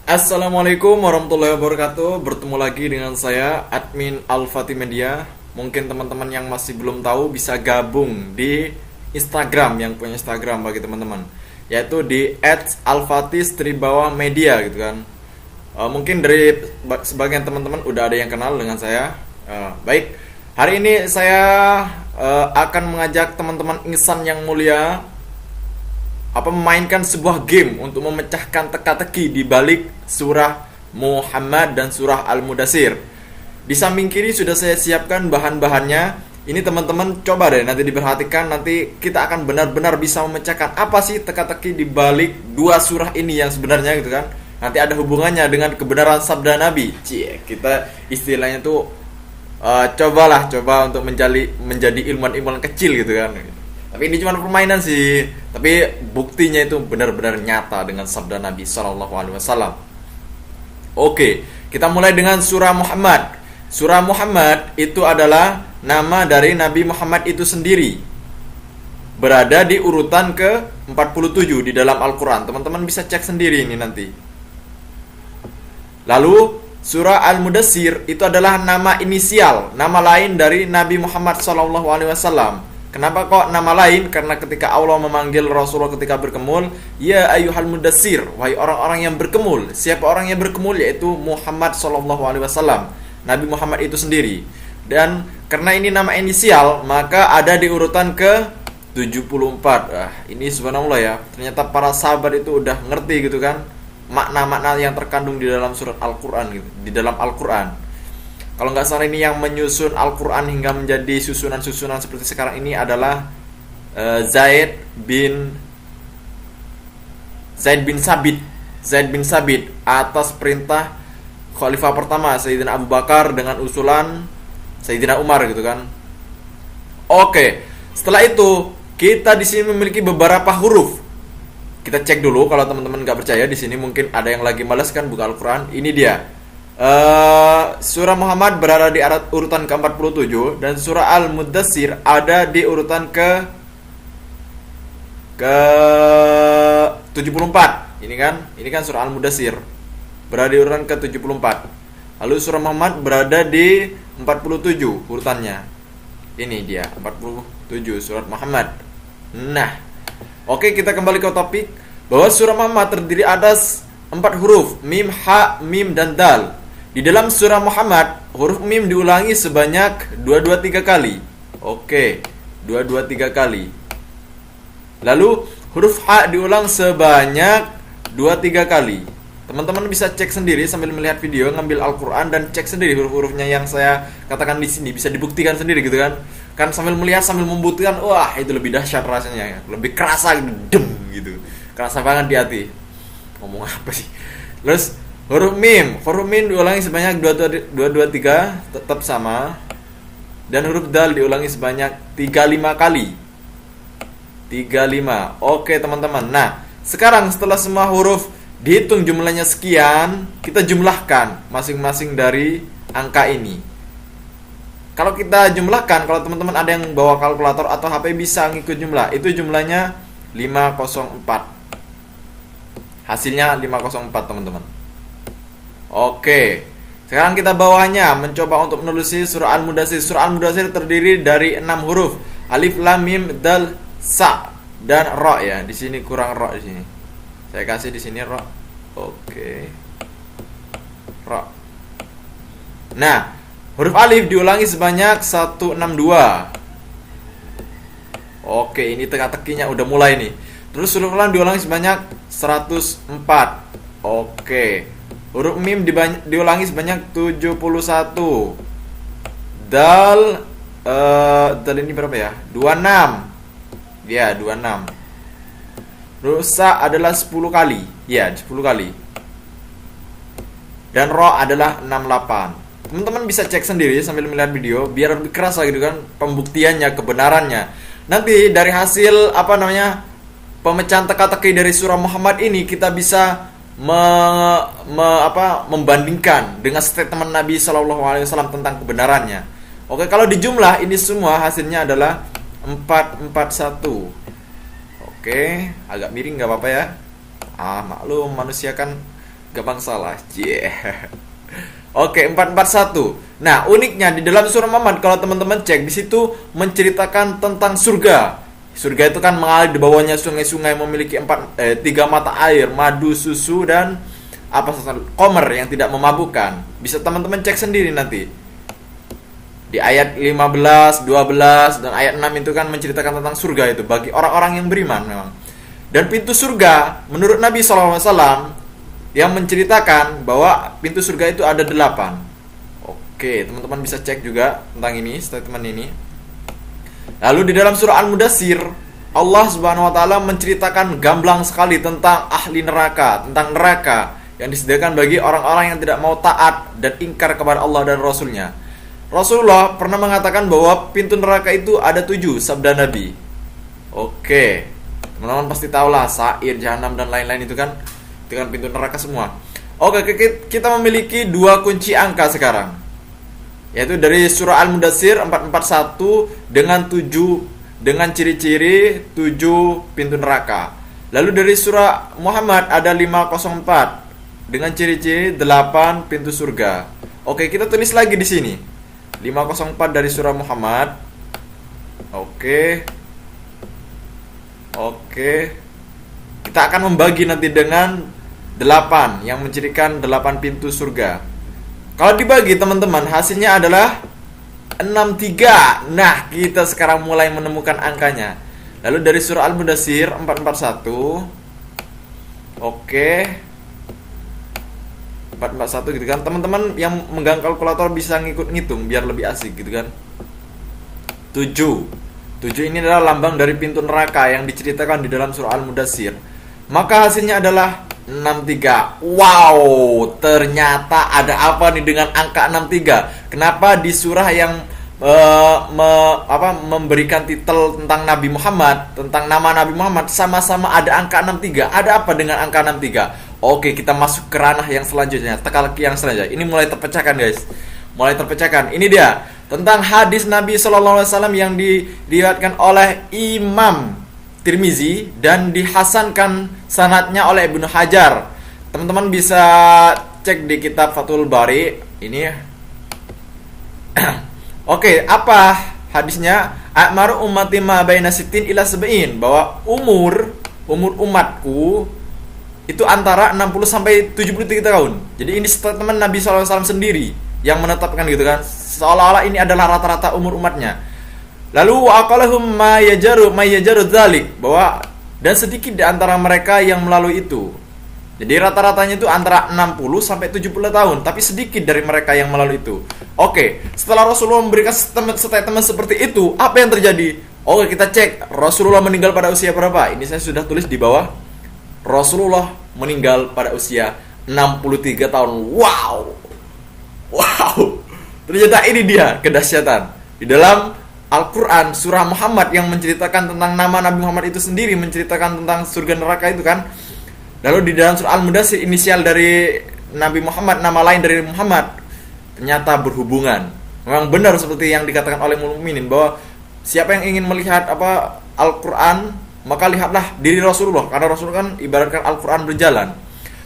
Assalamualaikum warahmatullahi wabarakatuh. Bertemu lagi dengan saya, admin Al-Fatih Media. Mungkin teman-teman yang masih belum tahu bisa gabung di Instagram, yang punya Instagram bagi teman-teman, yaitu di @alfatih_media gitu kan. Mungkin dari sebagian teman-teman udah ada yang kenal dengan saya. Baik, hari ini saya akan mengajak teman-teman insan yang mulia memainkan sebuah game untuk memecahkan teka-teki di balik surah Muhammad dan surah Al-Mudassir. Di samping kiri sudah saya siapkan bahan-bahannya. Ini teman-teman coba deh nanti diperhatikan, nanti kita akan benar-benar bisa memecahkan apa sih teka-teki di balik dua surah ini yang sebenarnya gitu kan. Nanti ada hubungannya dengan kebenaran sabda Nabi. Kita istilahnya tuh coba untuk menjadi ilmuwan-ilmuwan kecil gitu kan. Tapi ini cuma permainan sih. Tapi buktinya itu benar-benar nyata dengan sabda Nabi SAW. Oke, kita mulai dengan surah Muhammad. Surah Muhammad itu adalah nama dari Nabi Muhammad itu sendiri. Berada di urutan ke-47 di dalam Al-Quran. Teman-teman bisa cek sendiri ini nanti. Lalu surah Al-Mudassir itu adalah nama inisial, nama lain dari Nabi Muhammad SAW. Kenapa kok nama lain? Karena ketika Allah memanggil Rasulullah ketika berkemul, ya ayyuhal mudassir, wahai orang-orang yang berkemul. Siapa orang yang berkemul? Yaitu Muhammad SAW, Nabi Muhammad itu sendiri. Dan karena ini nama inisial, maka ada di urutan ke-74. Ini subhanallah ya, ternyata para sahabat itu udah ngerti gitu kan makna-makna yang terkandung di dalam surat Al-Quran gitu, di dalam Al-Quran. Kalau nggak salah ini yang menyusun Al-Quran hingga menjadi susunan-susunan seperti sekarang ini adalah Zaid bin Sabit atas perintah Khalifah pertama Sayyidina Abu Bakar dengan usulan Sayyidina Umar gitu kan. Oke, setelah itu kita di sini memiliki beberapa huruf. Kita cek dulu kalau teman-teman nggak percaya. Di sini mungkin ada yang lagi malas kan buka Al-Quran. Ini dia. Surah Muhammad berada di urutan ke-47 dan surah Al-Mudassir ada di urutan ke-74. Ini kan surah Al-Mudassir berada di urutan ke-74. Lalu surah Muhammad berada di 47 urutannya. Ini dia 47 surat Muhammad. Nah, oke, kita kembali ke topik bahwa surah Muhammad terdiri atas 4 huruf, mim, ha, mim, dan dal. Di dalam surah Muhammad, huruf mim diulangi sebanyak 223 kali. Oke, 223 kali. Lalu huruf ha diulang sebanyak 23 kali. Teman-teman bisa cek sendiri sambil melihat video, ngambil Al-Quran dan cek sendiri huruf-hurufnya yang saya katakan di sini, bisa dibuktikan sendiri gitu kan. Kan sambil melihat sambil membuktikan, wah itu lebih dahsyat rasanya, lebih kerasa gitu, dem gitu. Kerasa banget di hati. Ngomong apa sih? Terus huruf mim diulangi sebanyak 223, tetap sama. Dan huruf dal diulangi sebanyak 35 kali. 35. Oke teman-teman. Nah, sekarang setelah semua huruf dihitung jumlahnya sekian, kita jumlahkan masing-masing dari angka ini. Kalau kita jumlahkan, kalau teman-teman ada yang bawa kalkulator atau HP bisa ngikut jumlah. Itu jumlahnya 504. Hasilnya 504 teman-teman. Oke, sekarang kita bawahnya mencoba untuk menelusuri surah Al-Mudassir. Surah Al-Mudassir terdiri dari 6 huruf, alif, lam, mim, dal, sa, dan ro ya. Di sini kurang ro di sini. Saya kasih di sini ro. Oke. Ro. Nah, huruf alif diulangi sebanyak 162. Oke, ini teka-tekinya udah mulai nih. Terus huruf lam diulangi sebanyak 104. Oke. Huruf mim diulangi sebanyak 71. Dal ini berapa ya? 26. Ya, 26. Rusa adalah 10 kali. Ya, 10 kali. Dan ro adalah 68. Teman-teman bisa cek sendiri sambil melihat video biar lebih kerasa gitu kan pembuktiannya, kebenarannya. Nanti dari hasil pemecahan teka-teki dari surah Muhammad ini kita bisa membandingkan dengan statement Nabi SAW tentang kebenarannya. Oke, kalau dijumlah ini semua hasilnya adalah 441. Oke, agak miring nggak apa-apa ya. Maklum manusia kan gampang salah. Yeah. Oke, 441. Nah, uniknya di dalam surah Muhammad kalau teman-teman cek di situ menceritakan tentang surga. Surga itu kan mengalir di bawahnya sungai-sungai memiliki tiga mata air, madu, susu dan komer yang tidak memabukkan. Bisa teman-teman cek sendiri nanti. Di ayat 15, 12 dan ayat 6 itu kan menceritakan tentang surga itu bagi orang-orang yang beriman memang. Dan pintu surga menurut Nabi SAW yang menceritakan bahwa pintu surga itu ada 8. Oke, teman-teman bisa cek juga tentang ini, statement ini. Lalu di dalam surah Al-Mudaththir, Allah Subhanahu wa taala menceritakan gamblang sekali tentang ahli neraka, tentang neraka yang disediakan bagi orang-orang yang tidak mau taat dan ingkar kepada Allah dan Rasulnya. Rasulullah pernah mengatakan bahwa pintu neraka itu ada 7, sabda Nabi. Oke, teman-teman pasti tahulah Sa'ir, Jahanam dan lain-lain itu kan pintu neraka semua. Oke, kita memiliki 2 kunci angka sekarang, yaitu dari surah Al-Mudaththir 441 dengan 7 dengan ciri-ciri 7 pintu neraka. Lalu dari surah Muhammad ada 504 dengan ciri-ciri 8 pintu surga. Oke, kita tulis lagi di sini. 504 dari surah Muhammad. Oke. Kita akan membagi nanti dengan 8 yang mencirikan 8 pintu surga. Kalau dibagi teman-teman hasilnya adalah 63. Nah, kita sekarang mulai menemukan angkanya. Lalu dari surah Al-Mudaththir 441. Oke. 441 gitu kan. Teman-teman yang megang kalkulator bisa ngikut ngitung biar lebih asik gitu kan. 7 ini adalah lambang dari pintu neraka yang diceritakan di dalam surah Al-Mudaththir. Maka hasilnya adalah 63. Wow, ternyata ada apa nih dengan angka 63? Kenapa di surah yang memberikan titel tentang Nabi Muhammad, tentang nama Nabi Muhammad sama-sama ada angka 63? Ada apa dengan angka 63? Oke, kita masuk ke ranah yang selanjutnya. Teka lagi yang selanjutnya. Ini mulai terpecahkan, guys. Mulai terpecahkan. Ini dia tentang hadis Nabi SAW yang diriwayatkan oleh Imam Tirmizi dan dihasankan sanadnya oleh Ibnu Hajar. Teman-teman bisa cek di kitab Fathul Bari ini. Oke, apa hadisnya? A'maru ummati ma baina sittin ila sab'in, bahwa umur umatku itu antara 60 sampai 73 tahun. Jadi ini statement Nabi SAW sendiri yang menetapkan gitu kan. Seolah-olah ini adalah rata-rata umur umatnya. Lalu aqalahum ma yajaru dzalik, bahwa dan sedikit di antara mereka yang melalui itu. Jadi rata-ratanya itu antara 60 sampai 70 tahun, tapi sedikit dari mereka yang melalui itu. Oke, setelah Rasulullah memberikan statement seperti itu, apa yang terjadi? Oke, kita cek Rasulullah meninggal pada usia berapa? Ini saya sudah tulis di bawah. Rasulullah meninggal pada usia 63 tahun. Wow. Ternyata ini dia kedahsyatan. Di dalam Al-Quran, surah Muhammad yang menceritakan tentang nama Nabi Muhammad itu sendiri, menceritakan tentang surga neraka itu kan. Lalu di dalam surah Al-Mudaththir, inisial dari Nabi Muhammad, nama lain dari Muhammad, ternyata berhubungan. Memang benar seperti yang dikatakan oleh mukminin bahwa siapa yang ingin melihat Al-Quran, maka lihatlah diri Rasulullah. Karena Rasulullah kan ibaratkan Al-Quran berjalan.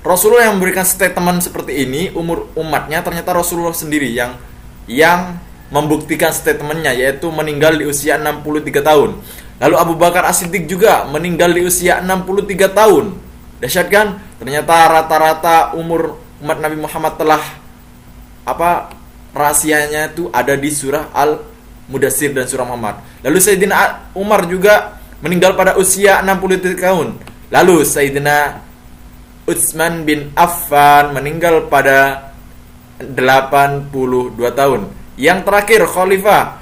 Rasulullah yang memberikan statement seperti ini, umur umatnya ternyata Rasulullah sendiri yang membuktikan statementnya, yaitu meninggal di usia 63 tahun. Lalu Abu Bakar As-Siddiq juga meninggal di usia 63 tahun. Dahsyat kan? Ternyata rata-rata umur umat Nabi Muhammad telah rahasianya itu ada di surah Al-Mudaththir dan surah Muhammad. Lalu Sayyidina Umar juga meninggal pada usia 63 tahun. Lalu Sayyidina Utsman bin Affan meninggal pada 82 tahun. Yang terakhir Khalifah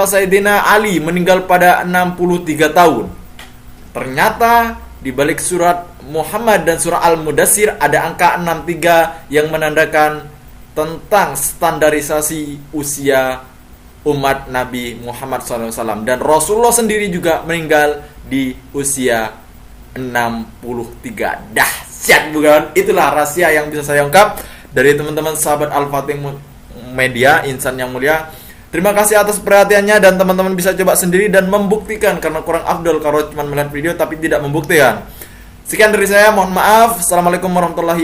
Sayyidina Ali meninggal pada 63 tahun. Ternyata di balik surat Muhammad dan surah Al-Mudaththir ada angka 63 yang menandakan tentang standarisasi usia umat Nabi Muhammad SAW. Dan Rasulullah sendiri juga meninggal di usia 63. Dahsyat bukan? Itulah rahasia yang bisa saya ungkap dari teman-teman sahabat Al-Fatih Media, insan yang mulia. Terima kasih atas perhatiannya, dan teman-teman bisa coba sendiri dan membuktikan, karena kurang afdol kalau cuma melihat video tapi tidak membuktikan. Sekian dari saya, mohon maaf. Assalamualaikum warahmatullahi wabarakatuh.